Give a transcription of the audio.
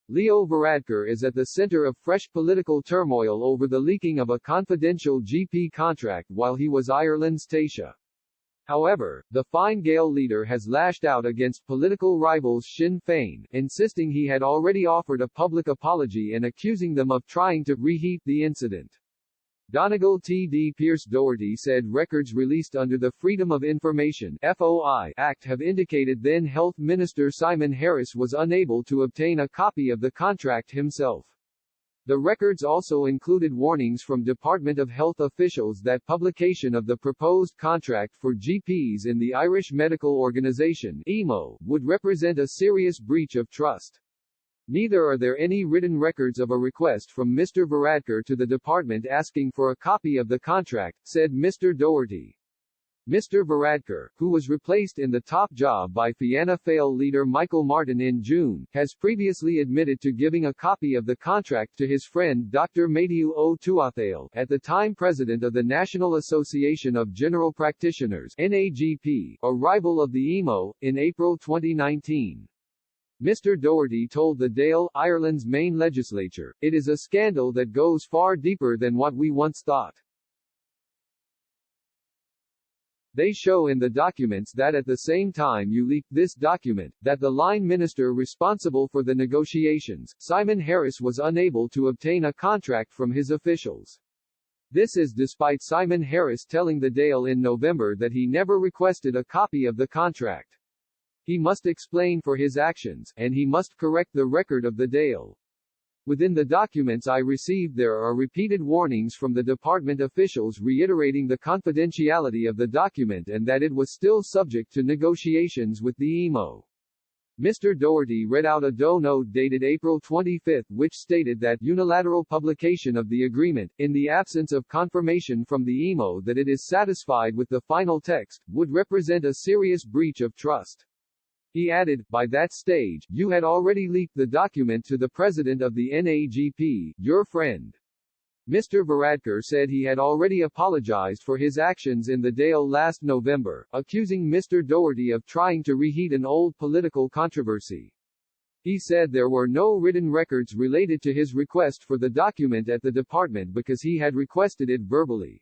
Leo Varadkar is at the center of fresh political turmoil over the leaking of a confidential GP contract while he was Ireland's Taoiseach. However, the Fine Gael leader has lashed out against political rivals Sinn Féin, insisting he had already offered a public apology and accusing them of trying to reheat the incident. Donegal TD Pierce Doherty said records released under the Freedom of Information (FOI) Act have indicated then Health Minister Simon Harris was unable to obtain a copy of the contract himself. The records also included warnings from Department of Health officials that publication of the proposed contract for GPs in the Irish Medical Organisation (EMO) would represent a serious breach of trust. Neither are there any written records of a request from Mr. Varadkar to the department asking for a copy of the contract, said Mr. Doherty. Mr. Varadkar, who was replaced in the top job by Fianna Fáil leader Michael Martin in June, has previously admitted to giving a copy of the contract to his friend Dr. Matthew O. Tuathail, at the time president of the National Association of General Practitioners (NAGP), a rival of the EMO, in April 2019. Mr. Doherty told the Dáil, Ireland's main legislature, "It is a scandal that goes far deeper than what we once thought. They show in the documents that at the same time you leaked this document, that the line minister responsible for the negotiations, Simon Harris, was unable to obtain a contract from his officials. This is despite Simon Harris telling the Dáil in November that he never requested a copy of the contract. He must explain for his actions, and he must correct the record of the Dáil. Within the documents I received there are repeated warnings from the department officials reiterating the confidentiality of the document and that it was still subject to negotiations with the EMO." Mr. Doherty read out a DO note dated April 25 which stated that unilateral publication of the agreement, in the absence of confirmation from the EMO that it is satisfied with the final text, would represent a serious breach of trust. He added, "By that stage, you had already leaked the document to the president of the NAGP, your friend." Mr. Varadkar said he had already apologized for his actions in the Dáil last November, accusing Mr. Doherty of trying to reheat an old political controversy. He said there were no written records related to his request for the document at the department because he had requested it verbally.